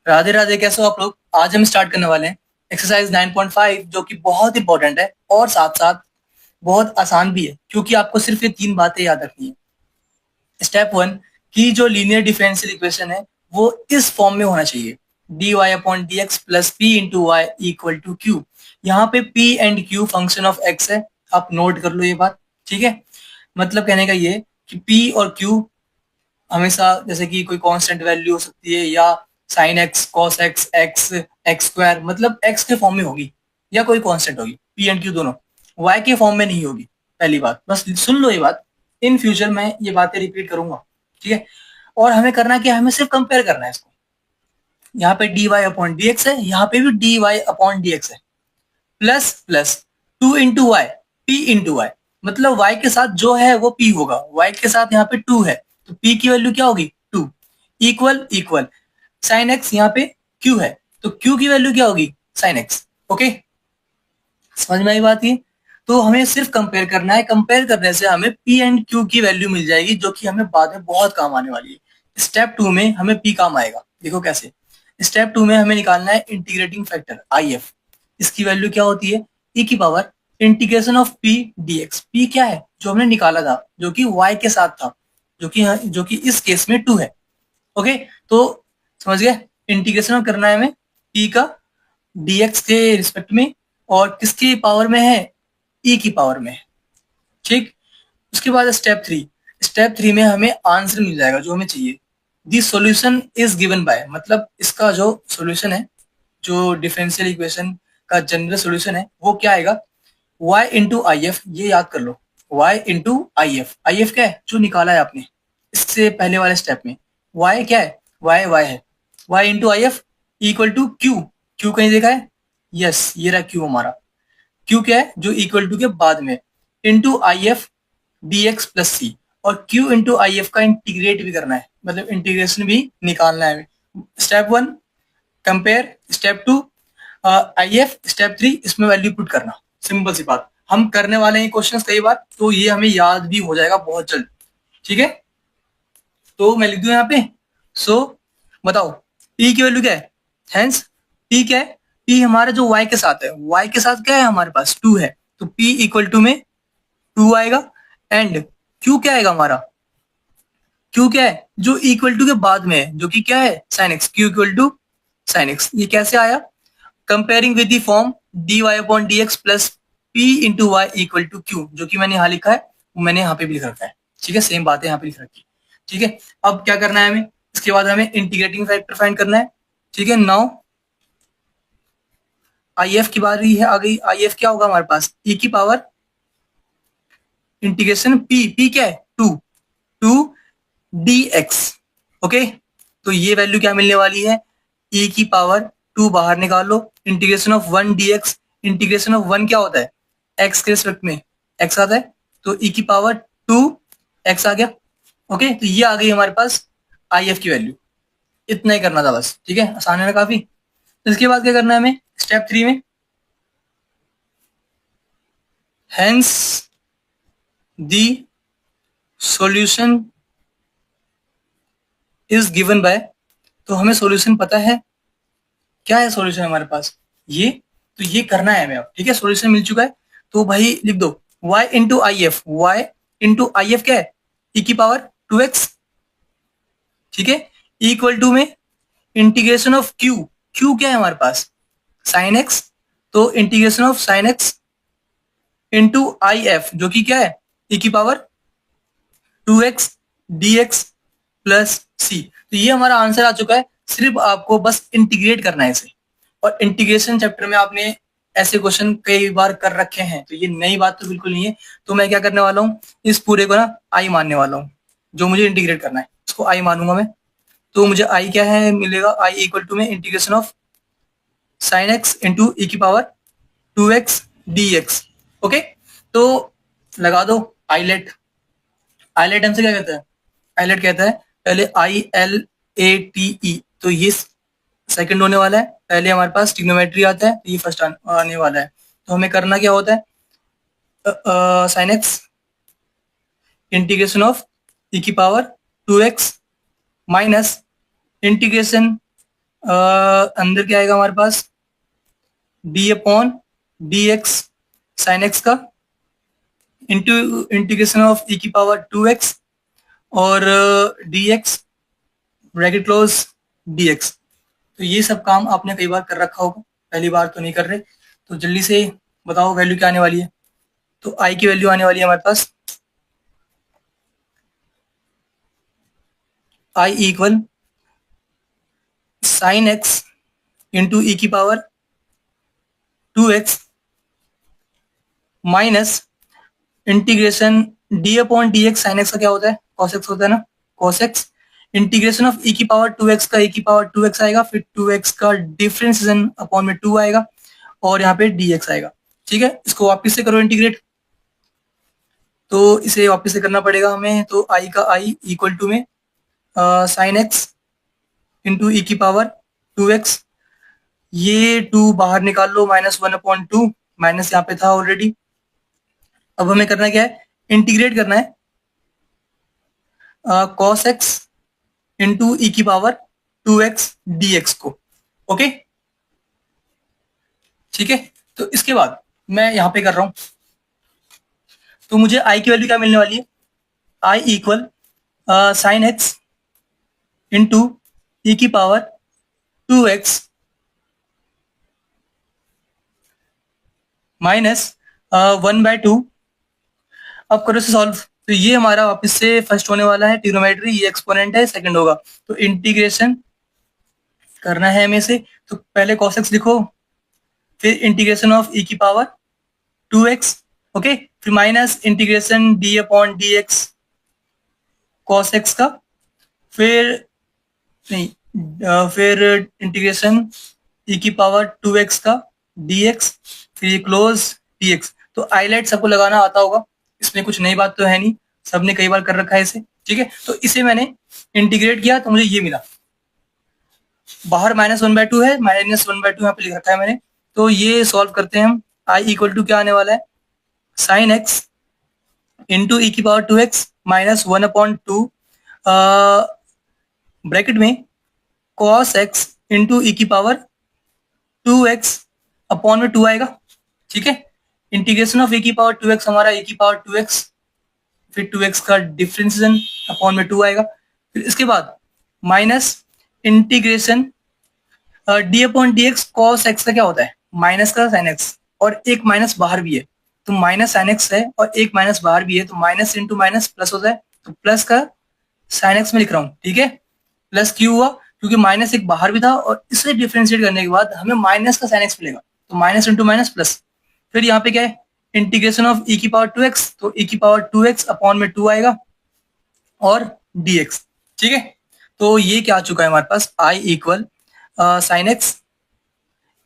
राधे राधे, कैसे हो आप लोग। आज हम स्टार्ट करने वाले हैं एक्सरसाइज 9.5, जो कि बहुत इंपॉर्टेंट है और साथ साथ बहुत आसान भी है, क्योंकि आपको सिर्फ ये 3 बातें याद रखनी है। स्टेप 1 की जो लीनियर डिफरेंशियल इक्वेशन है वो इस फॉर्म में होना चाहिए, dy upon D X plus P into Y equal to Q. यहाँ पे p and q function of x है, आप नोट कर लो ये बात, ठीक है। मतलब कहने का ये कि p और q हमेशा जैसे कि कोई कांस्टेंट वैल्यू हो सकती है, या sine x, cos x, x, x square, मतलब एक्स के फॉर्म में होगी, या कोई कांस्टेंट होगी। पी एंड क्यू दोनों वाई के फॉर्म में नहीं होगी। पहली बात बस सुन लो ये बात, इन फ्यूचर मैं ये बातें रिपीट करूंगा, ठीक है। और हमें करना क्या है, हमें सिर्फ कंपेयर करना है इसको। यहाँ पे D Y upon D X है, यहाँ पे भी D Y upon D X है, plus plus two into Y, P into Y. मतलब y के साथ जो है वो p होगा, y के साथ यहाँ पे 2 है तो p की वैल्यू क्या होगी 2, इक्वल इक्वल साइन x यहाँ पे q है तो q की वैल्यू क्या होगी साइन x। ओके, समझ में आई बात ये। तो हमें सिर्फ कंपेयर करना है, कंपेयर करने से हमें p एंड q की वैल्यू मिल जाएगी, जो कि हमें बाद में बहुत काम आने वाली है। स्टेप 2 में हमें p काम आएगा, देखो कैसे। स्टेप 2 में हमें निकालना है इंटीग्रेटिंग फैक्टर if। इसकी वैल्यू क्या होती है, e की power integration of p dx। p क्या है, जो हमने निकाला था, जो कि y के साथ था, जो कि इस केस में 2 है। ओके, तो समझ गए, इंटीग्रेशन करना है हमें p का dx के रिस्पेक्ट में, और किसकी पावर में है, e की पावर में, ठीक। उसके बाद स्टेप 3 में हमें आंसर मिल जाएगा जो हमें चाहिए। दी सॉल्यूशन इज गिवन बाय, मतलब इसका जो सॉल्यूशन है, जो डिफरेंशियल इक्वेशन का जनरल सॉल्यूशन है, वो क्या आएगा, y इंटू आई एफ। ये याद कर लो, y into I F. I F क्या है, जो निकाला है आपने इससे पहले वाले स्टेप में। y क्या है, y है, y into I F equal to Q. Q कहीं देखा है, यस ये रहा क्यू हमारा। क्यू क्या है, जो इक्वल टू के बाद में, into I F D X plus C. और क्यू इंटू आई एफ का इंटीग्रेट भी करना है, मतलब इंटीग्रेशन भी निकालना है। Step 1 compare, step 2 I F, step 3 इसमें वैल्यू पुट करना। सिंपल सी बात, हम करने वाले हैं क्वेश्चंस कई बार, तो ये हमें याद भी हो जाएगा बहुत जल्द, ठीक है। तो मैं लिख दूं यहाँ पे, सो बताओ p की वैल्यू क्या है, हेंस p क्या है, p हमारा जो y के साथ है, y के साथ क्या है हमारे पास 2 है, तो p इक्वल टू में 2 आएगा। एंड q क्या आएगा हमारा, q क्या है, जो इक्वल टू के बाद में है, जो कि क्या है साइन x, q इक्वल टू साइन x। ये कैसे आया, comparing with the form dy upon dx plus p into Y equal to Q, जो कि मैंने यहाँ लिखा है, वो मैंने यहाँ पे भी लिख रखा है, ठीक है। सेम बात है यहाँ पे लिख रखी है, ठीक है। अब क्या करना है हमें, इसके बाद हमें इंटीग्रेटिंग फैक्टर फाइंड करना है, ठीक है। नाउ आई एफ की बारी है आ गई। आई एफ क्या होगा हमारे पास, e की पावर इंटीग्रेशन p क्या है 2 dx। ओके, तो ये वैल्यू क्या मिलने वाली है, e की पावर 2 बाहर निकाल लो, integration of 1 dx। Integration of 1 क्या होता है, x के रिस्पेक्ट में x आता है, तो e की पावर 2 x आ गया। ओके, तो ये आ गई हमारे पास आई एफ की वैल्यू। इतना ही करना था बस, ठीक है, आसान है ना काफी। तो इसके बाद क्या करना है हमें स्टेप 3 में, hence the solution is given by. तो हमें सॉल्यूशन पता है, क्या है सॉल्यूशन हमारे पास, ये। तो ये करना है हमें अब, ठीक है। सॉल्यूशन मिल चुका है, तो भाई लिख दो y into I F. Y into I F क्या है, e की पावर 2x, ठीक है, इक्वल टू में इंटीग्रेशन ऑफ q। q क्या है हमारे पास, साइन x, तो integration of sine x into I F, जो कि क्या है e की power 2x dx plus c। तो ये हमारा आंसर आ चुका है, सिर्फ आपको बस इंटीग्रेट करना है इसे। और इंटीग्रेशन चैप्टर में आपने ऐसे क्वेश्चन कई बार कर रखे हैं, तो ये नई बात तो बिल्कुल नहीं है। तो मैं क्या करने वाला हूँ, इस पूरे को ना आई मानने वाला हूँ, जो मुझे इंटीग्रेट करना है उसको आई मानूंगा मैं। तो मुझे आई क्या है मिलेगा, आई इक्वल टू में integration of sine X into E की पावर 2x dx। ओके, तो लगा दो आईलेट। आईलेट हमसे क्या कहता है, आईलेट कहता है पहले ILATE, तो ये सेकंड होने वाला है। पहले हमारे पास ट्रिग्नोमेट्री आता है, तो ये फर्स्ट आने वाला है। तो हमें करना क्या होता है, sine X integration of E की पावर 2x माइनस इंटीग्रेशन अंदर क्या आएगा हमारे पास, D upon D X sine X का इंटू इंटीग्रेशन ऑफ ई की पावर 2x और D X bracket close D X. तो ये सब काम आपने कई बार कर रखा होगा, पहली बार तो नहीं कर रहे। तो जल्दी से बताओ वैल्यू क्या आने वाली है। तो आई की वैल्यू आने वाली है हमारे पास I equal sine X into E की power 2x minus integration D upon D X sine X का क्या होता है, कॉस एक्स होता है ना, cos x integration of E की पावर 2x का ई की पावर 2x आएगा, फिर 2x का डिफरेंशिएशन अपॉन में 2 आएगा और यहाँ पे dx आएगा। ठीक है, इसको वापस से करो इंटीग्रेट। तो इसे वापस से करना पड़ेगा हमें। तो आई का आई इक्वल टू में साइन एक्स इंटू ई की पावर 2x, ये 2 बाहर निकाल लो, -1/2, माइनस यहाँ पे था ऑलरेडी। अब हमें करना क्या है, इंटीग्रेट करना है cos x इंटू ई की पावर 2x dx को। ओके, ठीक है। तो इसके बाद मैं यहाँ पे कर रहा हूँ, तो मुझे i की वैल्यू क्या मिलने वाली है, i equal sine X into E की पावर 2x माइनस 1/2। अब करो से सॉल्व। तो ये हमारा वापस से फर्स्ट होने वाला है ट्रिग्नोमेट्री, ये एक्सपोनेंट है, सेकंड होगा। तो इंटीग्रेशन करना है हमें से। तो पहले cos x लिखो, फिर इंटीग्रेशन ऑफ ई की पावर 2x, ओके, फिर minus integration D upon D x cos x का, फिर नहीं फिर इंटीग्रेशन ई की पावर 2x का dx, फिर ये क्लोज dx। तो आईलाइट सबको लगाना आता होगा, इसमें कुछ नई बात तो है नहीं, सबने कई बार कर रखा है इसे। ठीक है, तो इसे मैंने इंटीग्रेट किया तो मुझे ये मिला, बाहर -1/2 है, -1/2 यहाँ पे लिख रखा है मैंने। तो ये सॉल्व करते हैं हम। आई इक्वल टू क्या आने वाला है, साइन एक्स इंटू ई की पावर 2x माइनस 1/2 ब्रैकेट में cos x इंटू ई की पावर 2x अपॉन में 2 आएगा। ठीक है, इंटीग्रेशन ऑफ e की पावर 2x हमारा e की पावर 2x, फिर 2x का डिफरेंशिएशन अपॉन में 2 आएगा। फिर इसके बाद minus integration D upon D x cos x का क्या होता है, माइनस का साइन एक्स, और एक माइनस बाहर भी है, तो माइनस साइन एक्स है और एक माइनस बाहर भी है, तो माइनस इंटू माइनस प्लस होता है, तो प्लस का साइन एक्स में लिख रहा हूँ। ठीक है, प्लस क्यों हुआ, क्योंकि माइनस एक बाहर भी था और इसे डिफरेंशिएट करने के बाद हमें माइनस का साइन एक्स मिलेगा, तो माइनस इंटू माइनस प्लस। फिर यहाँ पे क्या है, इंटीग्रेशन ऑफ ई की पावर 2x, तो ई की पावर 2x अपॉन में 2 आएगा और dx। ठीक है, तो ये क्या आ चुका है हमारे पास, i equal sine X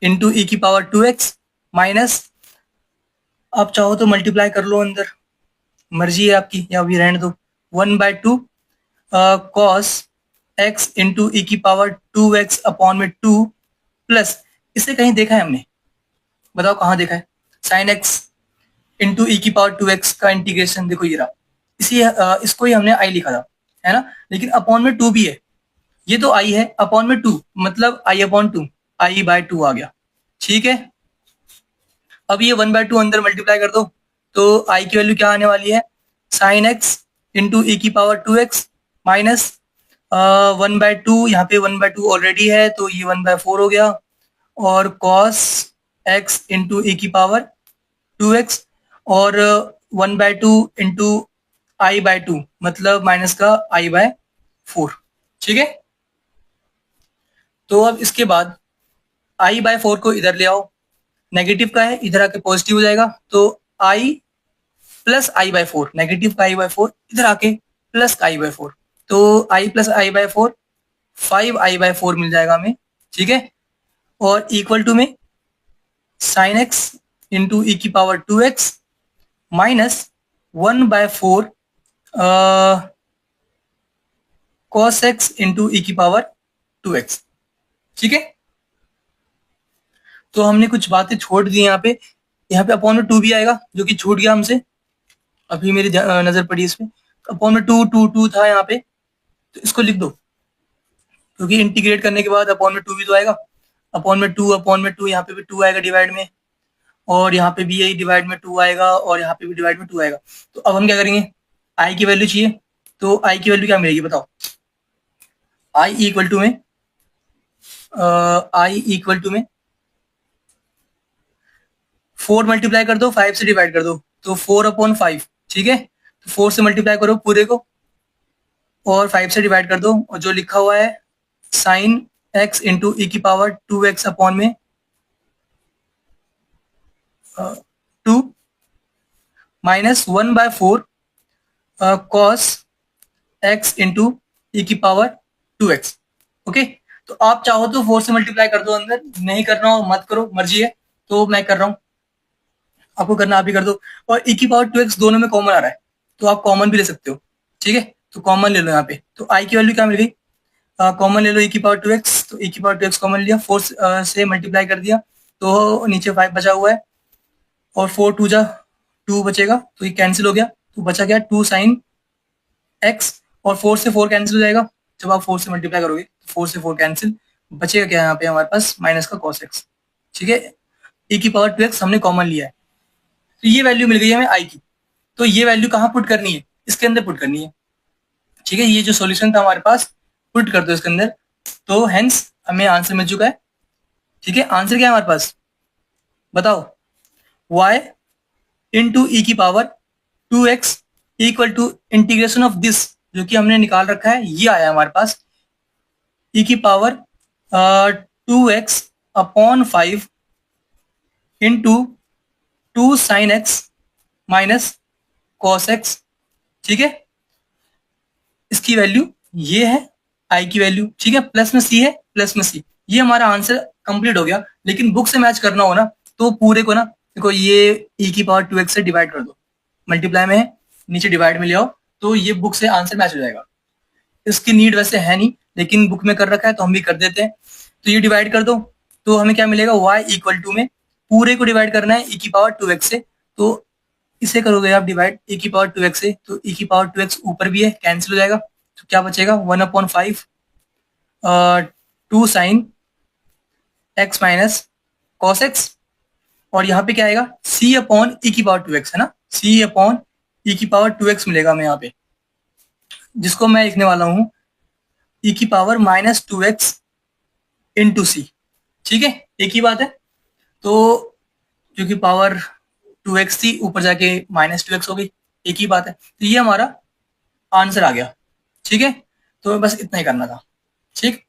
into E की पावर 2x माइनस, आप चाहो तो मल्टीप्लाई कर लो अंदर, मर्जी है आपकी, या अभी रहने दो, 1/2 कॉस एक्स इंटू ई की पावर 2x अपॉन में 2 प्लस, इसे कहीं देखा है हमने, बताओ कहाँ देखा है, साइन एक्स इंटू ई की पावर 2x का इंटीग्रेशन देखो ये रहा, इसको ही हमने आई लिखा था, है ना, लेकिन अपॉन में 2 भी है, ये तो आई है, अपॉन में 2 मतलब आई अपॉन 2, i/2 आ गया। ठीक है, अब ये 1/2 अंदर मल्टीप्लाई कर दो, तो आई की वैल्यू क्या आने वाली है, साइन एक्स इंटू ई की पावर 2x माइनस 1/2, यहाँ पे 1/2 ऑलरेडी है तो ये 1/4 हो गया, और कॉस एक्स इंटू ई की पावर 2x और 1/2 इंटू i/2 मतलब माइनस का i/4। ठीक है, तो अब इसके बाद i/4 को इधर ले आओ, नेगेटिव का है इधर आके पॉजिटिव हो जाएगा, तो i प्लस i/4, नेगेटिव का i/4 इधर आके प्लस का i/4, तो i प्लस i/4 5i/4 मिल जाएगा हमें। ठीक है, और इक्वल टू में साइन एक्स इंटू ई की power 2x minus 1/4 cos X into E की पावर 2x। ठीक है, तो हमने कुछ बातें छोड़ दी यहाँ पे, अपॉन में 2 भी आएगा जो कि छूट गया हमसे, अभी मेरी नजर पड़ी इसमें, अपॉन में 2 2 2 था यहाँ पे, तो इसको लिख दो, क्योंकि इंटीग्रेट करने के बाद अपॉन में 2 भी तो आएगा, अपॉन में 2, यहाँ पे भी 2 आएगा डिवाइड में, और यहाँ पे भी यही डिवाइड में 2 आएगा, और यहाँ पे भी डिवाइड में 2 आएगा। तो अब हम क्या करेंगे, आई की वैल्यू चाहिए, तो आई की वैल्यू क्या मिलेगी बताओ। आई इक्वल टू में आई इक्वल टू में 4 मल्टीप्लाई कर दो, 5 से डिवाइड कर दो, तो 4/5, ठीक है। तो 4 से मल्टीप्लाई करो पूरे को, और 5 से डिवाइड कर दो, और जो लिखा हुआ है साइन x इंटू ई की पावर 2x अपॉन में 2 minus 1/4 cos x into E की पावर 2x। ओके, तो आप चाहो तो 4 से मल्टीप्लाई कर दो अंदर, नहीं करना हो मत करो, मर्जी है, तो मैं कर रहा हूँ, आपको करना आप ही कर दो। और ई की पावर 2x दोनों में कॉमन आ रहा है, तो आप कॉमन भी ले सकते हो, ठीक है। तो कॉमन ले लो यहाँ पे, तो आई की वैल्यू क्या मिल गई, कॉमन ले लो ई की पावर 2x, तो ई की पावर 2x कॉमन लिया, 4 से मल्टीप्लाई कर दिया, तो नीचे 5 बचा हुआ है, और 4 2 जा 2 बचेगा, तो ये कैंसिल हो गया, तो बचा क्या 2 साइन x, और 4 से 4 कैंसिल हो जाएगा, जब आप 4 से मल्टीप्लाई करोगे तो 4 से 4 कैंसिल, बचेगा क्या यहाँ पे हमारे पास माइनस का cos x, ठीक है। e की पावर 2x हमने कॉमन लिया है, तो ये वैल्यू मिल गई हमें i की। तो ये वैल्यू कहाँ पुट करनी है, इसके अंदर पुट करनी है, ठीक है। ये जो सॉल्यूशन था हमारे पास, पुट कर दो इसके अंदर, तो हेंस हमें आंसर मिल चुका है, ठीक है। आंसर क्या है हमारे पास बताओ, y इंटू ई की power 2x equal to integration of this, जो कि हमने निकाल रखा है, ये आया हमारे पास ई की power 2x upon 5 into 2 sine x minus cos x, ठीक है। इसकी वैल्यू ये है आई की वैल्यू, ठीक है, प्लस में सी है, प्लस में सी, ये हमारा आंसर कंप्लीट हो गया। लेकिन बुक से मैच करना हो ना, तो पूरे को ना देखो, ये ई की पावर 2x से डिवाइड कर दो, मल्टीप्लाई में है, नीचे डिवाइड में ले आओ, तो ये बुक से आंसर मैच हो जाएगा। इसकी नीड वैसे है नहीं, लेकिन बुक में कर रखा है तो हम भी कर देते हैं। तो ये डिवाइड कर दो, तो हमें क्या मिलेगा, y इक्वल टू में पूरे को डिवाइड करना है ई की पावर 2x से, तो इसे करोगे आप डिवाइड ई की पावर 2x से, तो ई की पावर 2x ऊपर भी है, कैंसिल हो जाएगा, तो क्या बचेगा 1/5 2 sine x minus cos x, और यहाँ पे क्या आएगा c अपॉन ई की पावर 2x, है ना, c अपॉन ई की पावर 2x मिलेगा हमें यहाँ पे, जिसको मैं लिखने वाला हूँ ई की पावर -2x इंटू सी, ठीक है, एक ही बात है। तो क्योंकि पावर 2x थी, ऊपर जाके -2x हो गई, एक ही बात है, तो ये हमारा आंसर आ गया, ठीक है। तो बस इतना ही करना था, ठीक।